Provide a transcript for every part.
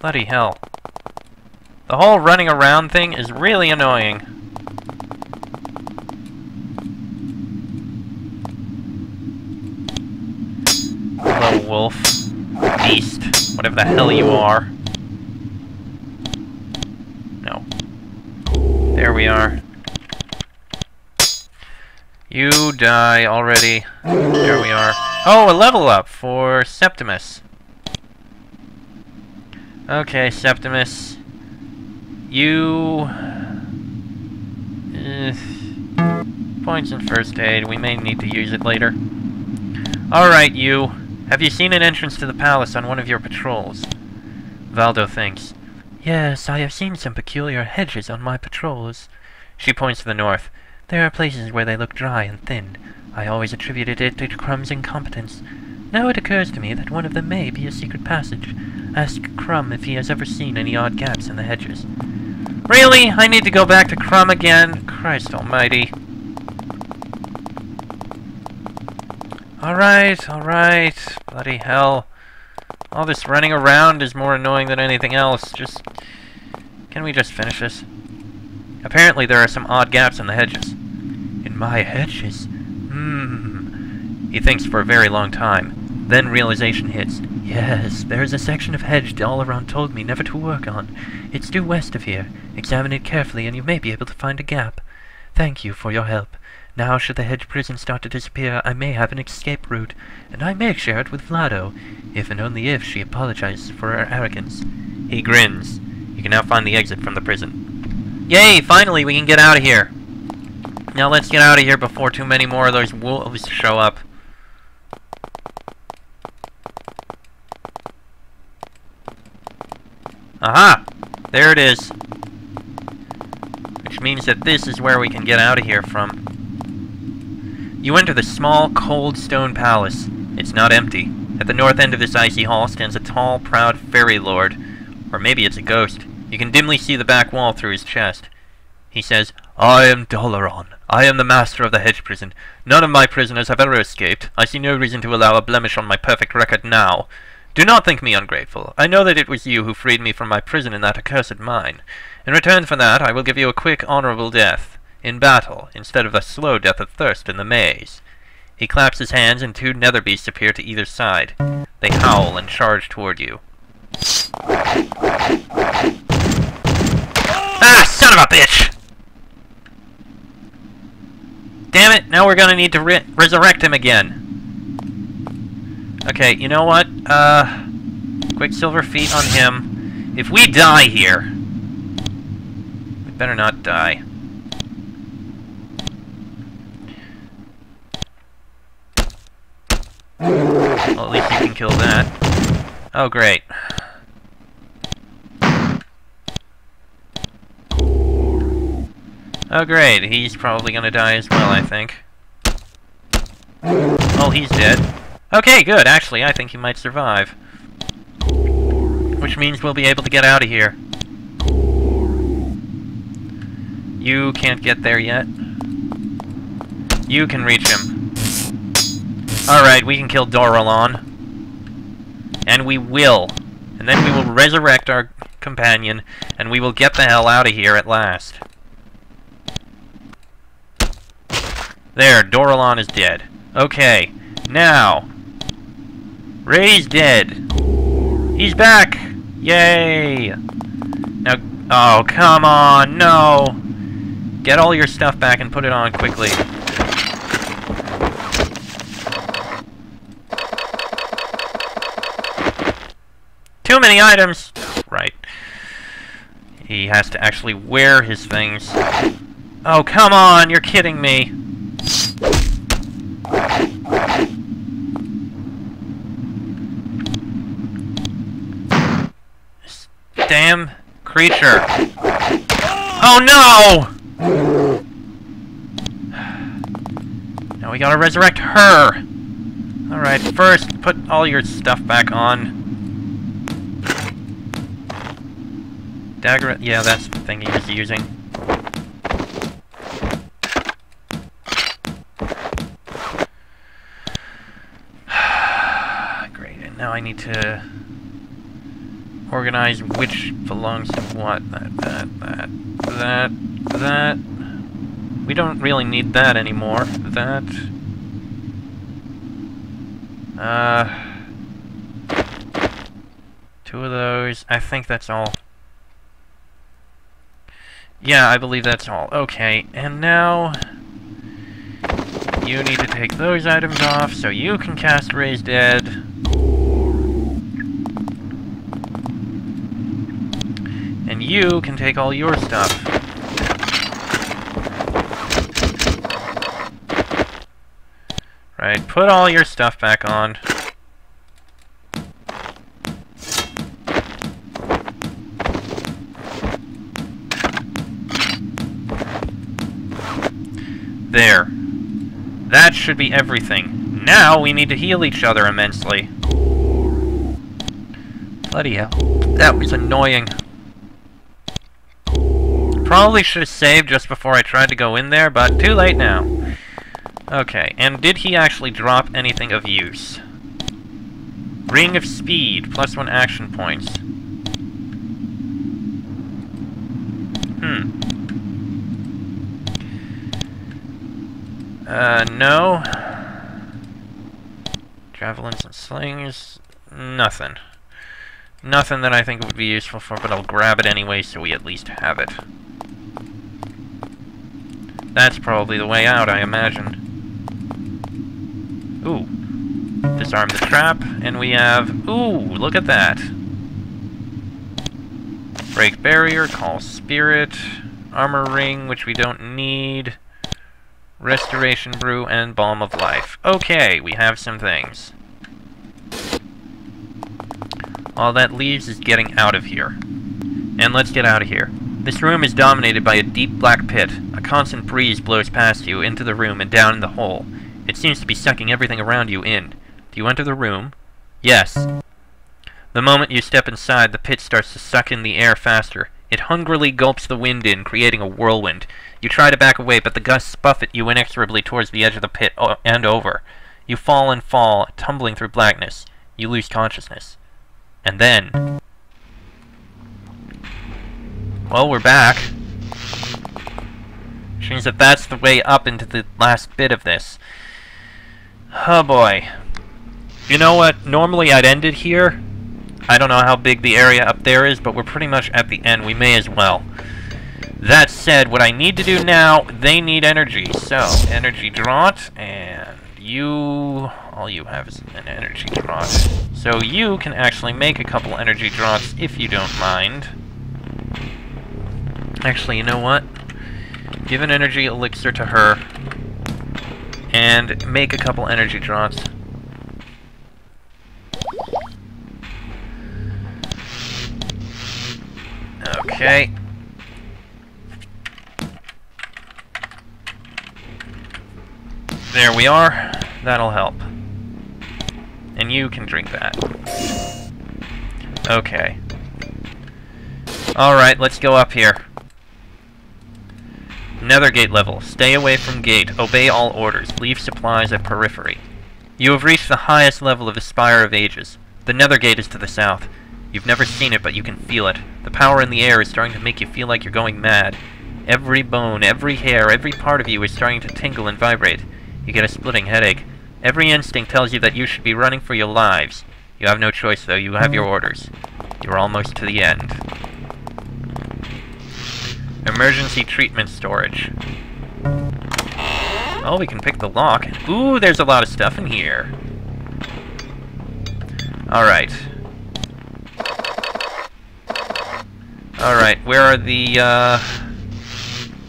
Bloody hell. The whole running around thing is really annoying. Hello, wolf. Beast. Whatever the hell you are. No. There we are. You die already. There we are. Oh, a level up for Septimus. Okay, Septimus. You... points in first aid. We may need to use it later. Alright, you. Have you seen an entrance to the palace on one of your patrols? Valdo thinks. Yes, I have seen some peculiar hedges on my patrols. She points to the north. There are places where they look dry and thin. I always attributed it to Crumb's incompetence. Now it occurs to me that one of them may be a secret passage. Ask Crumb if he has ever seen any odd gaps in the hedges. Really? I need to go back to Crumb again? Christ almighty. Alright. Bloody hell. All this running around is more annoying than anything else. Can we just finish this? Apparently there are some odd gaps in the hedges. In my hedges? He thinks for a very long time. Then realization hits. Yes, there is a section of hedge all around told me never to work on. It's due west of here. Examine it carefully and you may be able to find a gap. Thank you for your help. Now, should the hedge prison start to disappear, I may have an escape route, and I may share it with Vlado, if and only if she apologizes for her arrogance. He grins. You can now find the exit from the prison. Yay! Finally, we can get out of here! Now let's get out of here before too many more of those wolves show up. Aha! There it is. Which means that this is where we can get out of here from. You enter the small, cold stone palace. It's not empty. At the north end of this icy hall stands a tall, proud fairy lord. Or maybe it's a ghost. You can dimly see the back wall through his chest. He says, I am Dolaron. I am the master of the hedge prison. None of my prisoners have ever escaped. I see no reason to allow a blemish on my perfect record now. Do not think me ungrateful. I know that it was you who freed me from my prison in that accursed mine. In return for that, I will give you a quick, honorable death. In battle, instead of the slow death of thirst in the maze. He claps his hands and two nether beasts appear to either side. They howl and charge toward you. Ah, son of a bitch! Damn it, now we're gonna need to resurrect him again. Okay, you know what? Quicksilver feet on him. If we die here... we better not die. Well, at least you can kill that. Oh, great. Oh, great. He's probably gonna die as well, I think. Oh, he's dead. Okay, good. Actually, I think he might survive. Which means we'll be able to get out of here. You can't get there yet. You can reach him. Alright, we can kill Doralon. And we will. And then we will resurrect our companion, and we will get the hell out of here at last. There, Doralon is dead. Okay, now... Ray's dead. He's back! Yay! Now... oh, come on, no! Get all your stuff back and put it on quickly. Too many items! Right. He has to actually wear his things. Oh, come on! You're kidding me! This damn creature. Oh no! Now we gotta resurrect her! Alright, first, put all your stuff back on. Dagger, yeah, that's the thing he was using. Great, and now I need to... organize which belongs to what. That. We don't really need that anymore. That. Two of those. I think that's all. Yeah, I believe that's all. Okay, and now you need to take those items off so you can cast Raise Dead. And you can take all your stuff. Right, put all your stuff back on. There. That should be everything. Now we need to heal each other immensely. Bloody hell. That was annoying. Probably should have saved just before I tried to go in there, but too late now. Okay, and did he actually drop anything of use? Ring of Speed, +1 action points. No. Javelins and slings. Nothing. Nothing that I think would be useful for, but I'll grab it anyway so we at least have it. That's probably the way out, I imagine. Ooh. Disarm the trap, and we have... Ooh, look at that! Break barrier, call spirit, armor ring, which we don't need, restoration brew, and balm of life. Okay, we have some things. All that leaves is getting out of here. And let's get out of here. This room is dominated by a deep black pit. A constant breeze blows past you, into the room, and down in the hole. It seems to be sucking everything around you in. Do you enter the room? Yes. The moment you step inside, the pit starts to suck in the air faster. It hungrily gulps the wind in, creating a whirlwind. You try to back away, but the gusts buffet you inexorably towards the edge of the pit and over. You fall and fall, tumbling through blackness. You lose consciousness. And then... Well, we're back. Which means that that's the way up into the last bit of this. Oh boy. You know what? Normally I'd end it here. I don't know how big the area up there is, but we're pretty much at the end. We may as well. That said, what I need to do now, they need energy. So, energy draught, and you... all you have is an energy draught. So you can actually make a couple energy draughts if you don't mind. Actually, you know what? Give an energy elixir to her. And make a couple energy draughts. Okay. There we are. That'll help. And you can drink that. Okay. Alright, let's go up here. Nethergate level. Stay away from gate. Obey all orders. Leave supplies at periphery. You have reached the highest level of the Spire of Ages. The Nethergate is to the south. You've never seen it, but you can feel it. The power in the air is starting to make you feel like you're going mad. Every bone, every hair, every part of you is starting to tingle and vibrate. You get a splitting headache. Every instinct tells you that you should be running for your lives. You have no choice, though. You have your orders. You're almost to the end. Emergency treatment storage. Oh, we can pick the lock. Ooh, there's a lot of stuff in here. Alright. Alright, where are the,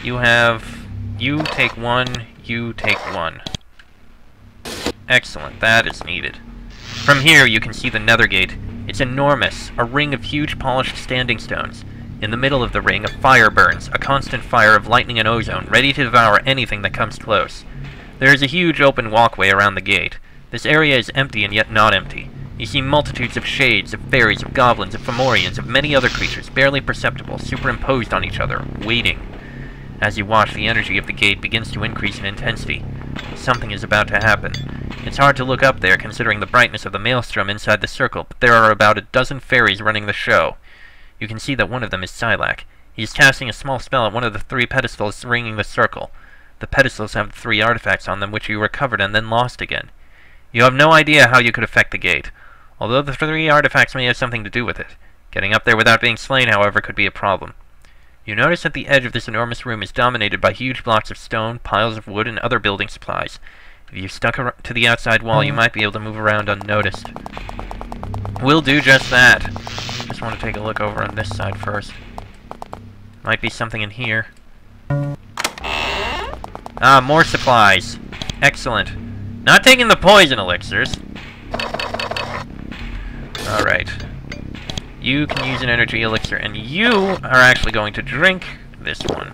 you have... You take one, you take one. Excellent, that is needed. From here, you can see the Nethergate. It's enormous, a ring of huge polished standing stones. In the middle of the ring, a fire burns, a constant fire of lightning and ozone, ready to devour anything that comes close. There is a huge open walkway around the gate. This area is empty and yet not empty. You see multitudes of shades, of fairies, of goblins, of Fomorians, of many other creatures, barely perceptible, superimposed on each other, waiting. As you watch, the energy of the gate begins to increase in intensity. Something is about to happen. It's hard to look up there, considering the brightness of the maelstrom inside the circle, but there are about a dozen fairies running the show. You can see that one of them is Silac. He is casting a small spell at one of the 3 pedestals ringing the circle. The pedestals have the 3 artifacts on them which you recovered and then lost again. You have no idea how you could affect the gate, although the 3 artifacts may have something to do with it. Getting up there without being slain, however, could be a problem. You notice that the edge of this enormous room is dominated by huge blocks of stone, piles of wood, and other building supplies. If you stuck to the outside wall, you might be able to move around unnoticed. We'll do just that. Just want to take a look over on this side first. Might be something in here. Ah, more supplies. Excellent. Not taking the poison elixirs. Alright. You can use an energy elixir, and you are actually going to drink this one.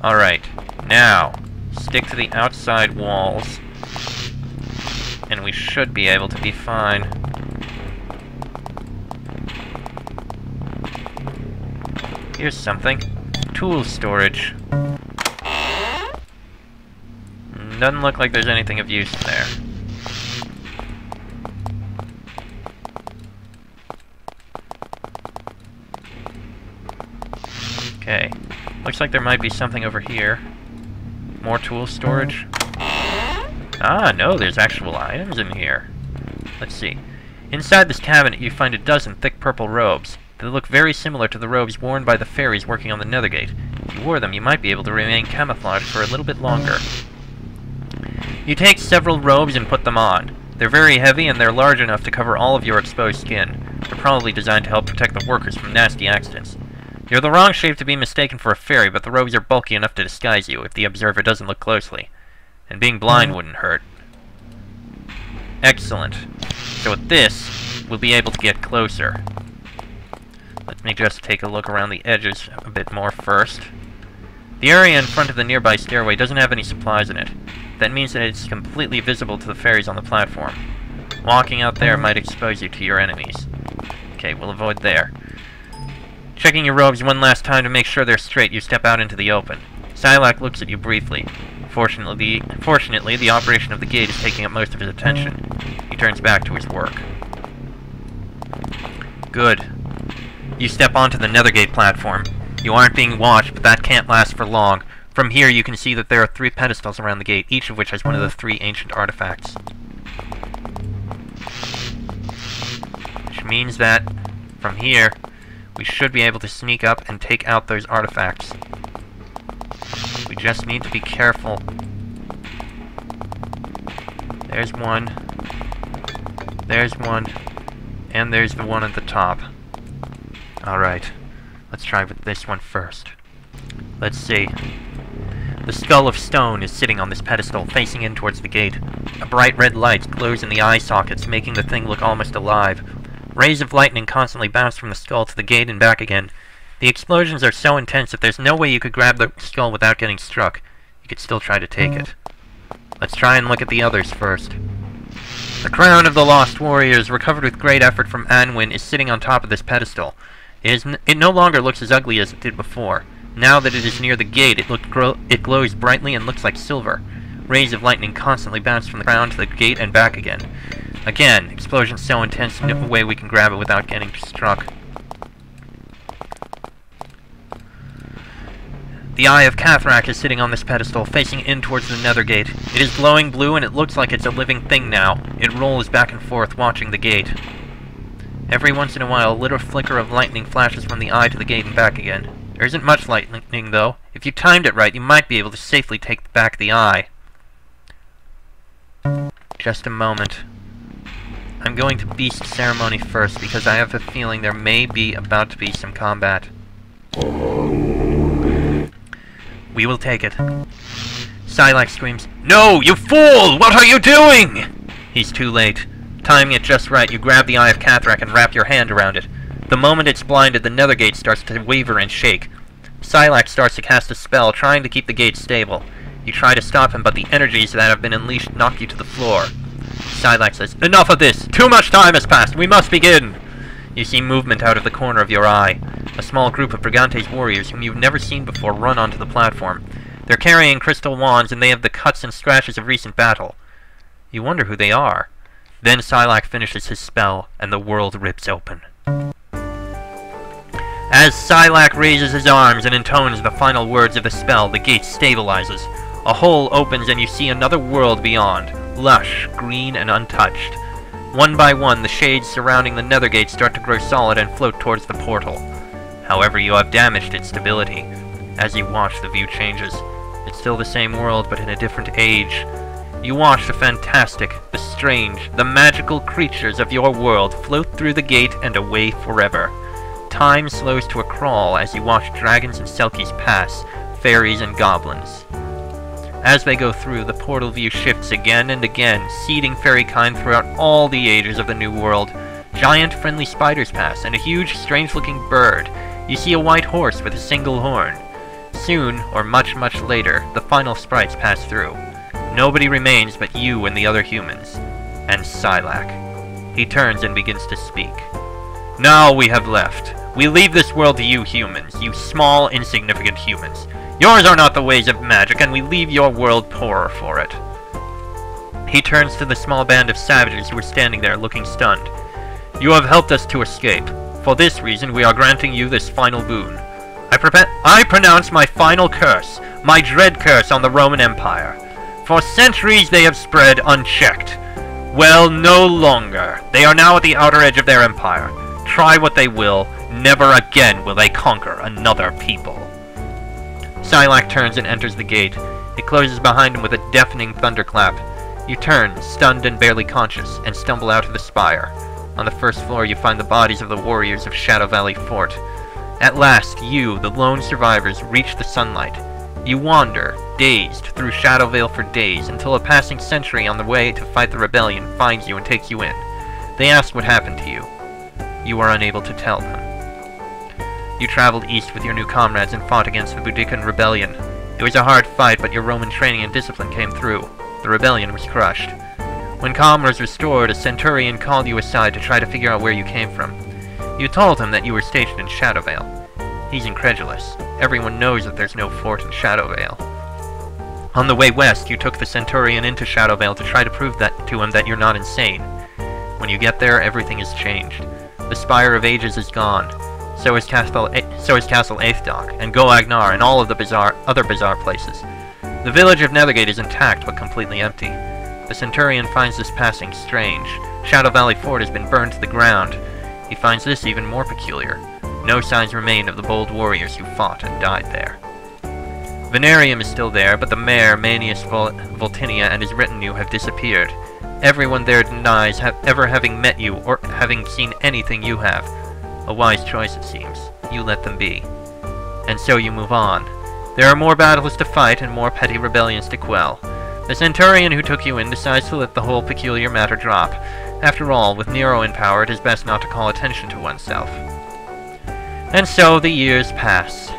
Alright. Now, stick to the outside walls, and we should be able to be fine. Here's something. Tool storage. Doesn't look like there's anything of use there. Okay. Looks like there might be something over here. More tool storage. Ah, no, there's actual items in here. Let's see. Inside this cabinet, you find a dozen thick purple robes. They look very similar to the robes worn by the fairies working on the Nethergate. If you wore them, you might be able to remain camouflaged for a little bit longer. You take several robes and put them on. They're very heavy, and they're large enough to cover all of your exposed skin. They're probably designed to help protect the workers from nasty accidents. You're the wrong shape to be mistaken for a fairy, but the robes are bulky enough to disguise you if the observer doesn't look closely. And being blind wouldn't hurt. Excellent. So with this, we'll be able to get closer. Let me just take a look around the edges a bit more first. The area in front of the nearby stairway doesn't have any supplies in it. That means that it's completely visible to the fairies on the platform. Walking out there might expose you to your enemies. Okay, we'll avoid there. Checking your robes one last time to make sure they're straight, you step out into the open. Silac looks at you briefly. Fortunately, the operation of the gate is taking up most of his attention. He turns back to his work. Good. You step onto the Nethergate platform. You aren't being watched, but that can't last for long. From here, you can see that there are 3 pedestals around the gate, each of which has one of the 3 ancient artifacts. Which means that, from here, we should be able to sneak up and take out those artifacts. We just need to be careful. There's one. There's one. And there's the one at the top. Alright. Let's try with this one first. Let's see. The skull of stone is sitting on this pedestal, facing in towards the gate. A bright red light glows in the eye sockets, making the thing look almost alive. Rays of lightning constantly bounce from the skull to the gate and back again. The explosions are so intense that there's no way you could grab the skull without getting struck. You could still try to take it. Let's try and look at the others first. The crown of the Lost Warriors, recovered with great effort from Anwin, is sitting on top of this pedestal. It no longer looks as ugly as it did before. Now that it is near the gate, it glows brightly and looks like silver. Rays of lightning constantly bounce from the crown to the gate and back again. Again, explosions so intense, no way we can grab it without getting struck. The Eye of Cathrak is sitting on this pedestal, facing in towards the Nethergate. It is glowing blue, and it looks like it's a living thing now. It rolls back and forth, watching the gate. Every once in a while, a little flicker of lightning flashes from the eye to the gate and back again. There isn't much lightning, though. If you timed it right, you might be able to safely take back the eye. Just a moment. I'm going to Beast Ceremony first, because I have a feeling there may be about to be some combat. We will take it. Silac screams, "No, you fool! What are you doing?" He's too late. Timing it just right, you grab the Eye of Cathrak and wrap your hand around it. The moment it's blinded, the Nethergate starts to waver and shake. Silac starts to cast a spell, trying to keep the gate stable. You try to stop him, but the energies that have been unleashed knock you to the floor. Silac says, "Enough of this! Too much time has passed! We must begin!" You see movement out of the corner of your eye. A small group of Brigante's warriors, whom you've never seen before, run onto the platform. They're carrying crystal wands, and they have the cuts and scratches of recent battle. You wonder who they are. Then Silac finishes his spell, and the world rips open. As Silac raises his arms and intones the final words of the spell, the gate stabilizes. A hole opens and you see another world beyond, lush, green, and untouched. One by one, the shades surrounding the Nethergate start to grow solid and float towards the portal. However, you have damaged its stability. As you watch, the view changes. It's still the same world, but in a different age. You watch the fantastic, the strange, the magical creatures of your world float through the gate and away forever. Time slows to a crawl as you watch dragons and selkies pass, fairies and goblins. As they go through, the portal view shifts again and again, seeding fairykind throughout all the ages of the new world. Giant friendly spiders pass, and a huge, strange-looking bird. You see a white horse with a single horn. Soon, or much, much later, the final sprites pass through. Nobody remains but you and the other humans. And Silac. He turns and begins to speak. Now we have left. We leave this world to you humans, you small, insignificant humans. Yours are not the ways of magic, and we leave your world poorer for it. He turns to the small band of savages who are standing there looking stunned. You have helped us to escape. For this reason, we are granting you this final boon. I pronounce my final curse, my dread curse on the Roman Empire. For centuries they have spread unchecked. Well, no longer. They are now at the outer edge of their empire. Try what they will, never again will they conquer another people. Silac turns and enters the gate. It closes behind him with a deafening thunderclap. You turn, stunned and barely conscious, and stumble out of the spire. On the first floor you find the bodies of the warriors of Shadow Valley Fort. At last, you, the lone survivors, reach the sunlight. You wander, dazed, through Shadowvale for days, until a passing sentry on the way to fight the rebellion finds you and takes you in. They ask what happened to you. You are unable to tell them. You traveled east with your new comrades and fought against the Boudican rebellion. It was a hard fight, but your Roman training and discipline came through. The rebellion was crushed. When calm was restored, a centurion called you aside to try to figure out where you came from. You told him that you were stationed in Shadowvale. He's incredulous. Everyone knows that there's no fort in Shadowvale. On the way west, you took the centurion into Shadowvale to try to prove that to him that you're not insane. When you get there, everything has changed. The Spire of Ages is gone. So is Castle Aethdoc, and Goagnar, and all of the other bizarre places. The village of Nethergate is intact, but completely empty. The Centurion finds this passing strange. Shadow Valley Fort has been burned to the ground. He finds this even more peculiar. No signs remain of the bold warriors who fought and died there. Venarium is still there, but the mayor, Manius Voltinia, and his retinue have disappeared. Everyone there denies ever having met you or having seen anything you have. A wise choice, it seems. You let them be. And so you move on. There are more battles to fight and more petty rebellions to quell. The Centurion who took you in decides to let the whole peculiar matter drop. After all, with Nero in power, it is best not to call attention to oneself. And so the years pass.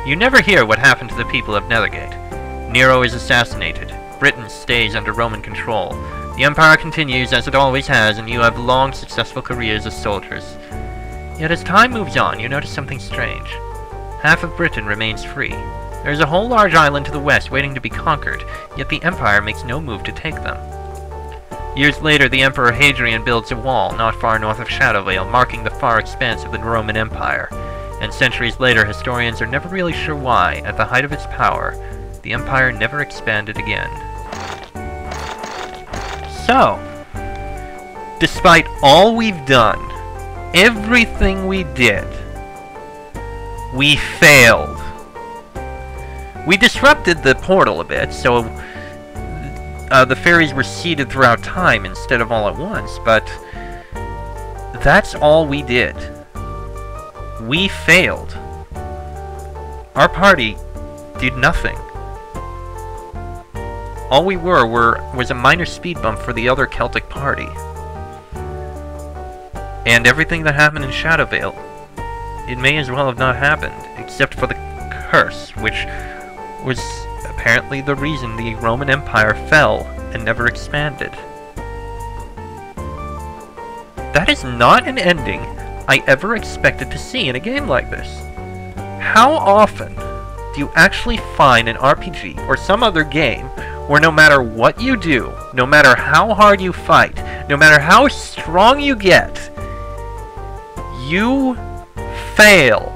You never hear what happened to the people of Nethergate. Nero is assassinated. Britain stays under Roman control. The Empire continues as it always has, and you have long, successful careers as soldiers. Yet as time moves on, you notice something strange. Half of Britain remains free. There is a whole large island to the west waiting to be conquered, yet the Empire makes no move to take them. Years later, the Emperor Hadrian builds a wall not far north of Shadowvale, marking the far expanse of the Roman Empire. And centuries later, historians are never really sure why, at the height of its power, the Empire never expanded again. So, despite all we've done, everything we did, we failed. We disrupted the portal a bit, so the fairies were seeded throughout time instead of all at once, but that's all we did. We failed. Our party did nothing. All we was a minor speed bump for the other Celtic party. And everything that happened in Shadowvale, it may as well have not happened, except for the curse, which was apparently the reason the Roman Empire fell and never expanded. That is not an ending I ever expected to see in a game like this. How often do you actually find an RPG or some other game where no matter what you do, no matter how hard you fight, no matter how strong you get, you fail?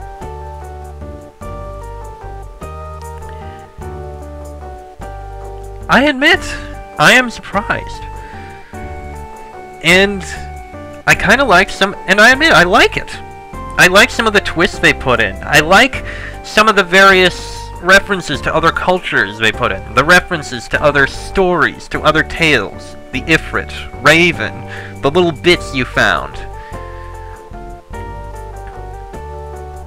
I admit, I am surprised. And I kind of like some, and I admit, I like it. I like some of the twists they put in. I like some of the various references to other cultures they put in. The references to other stories, to other tales. The Ifrit, Raven, the little bits you found.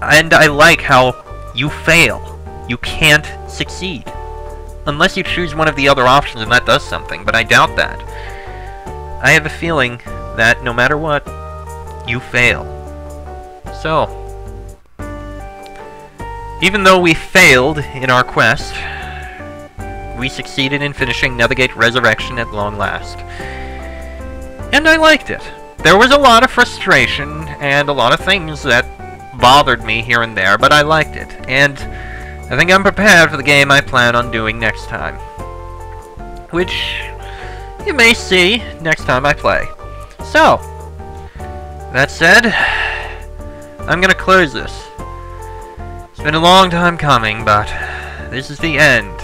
And I like how you fail. You can't succeed. Unless you choose one of the other options and that does something, but I doubt that. I have a feeling that no matter what, you fail. So, even though we failed in our quest, we succeeded in finishing Nethergate Resurrection at long last. And I liked it. There was a lot of frustration and a lot of things that bothered me here and there, but I liked it. And I think I'm prepared for the game I plan on doing next time. Which you may see next time I play. So, that said, I'm gonna close this. It's been a long time coming, but this is the end.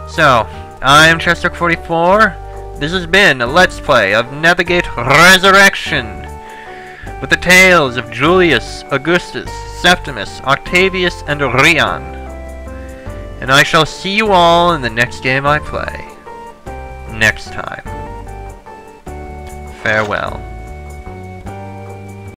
So, I am Chester44. This has been a Let's Play of Nethergate Resurrection, with the tales of Julius, Augustus, Septimus, Octavius, and Rion. And I shall see you all in the next game I play. Next time. Farewell.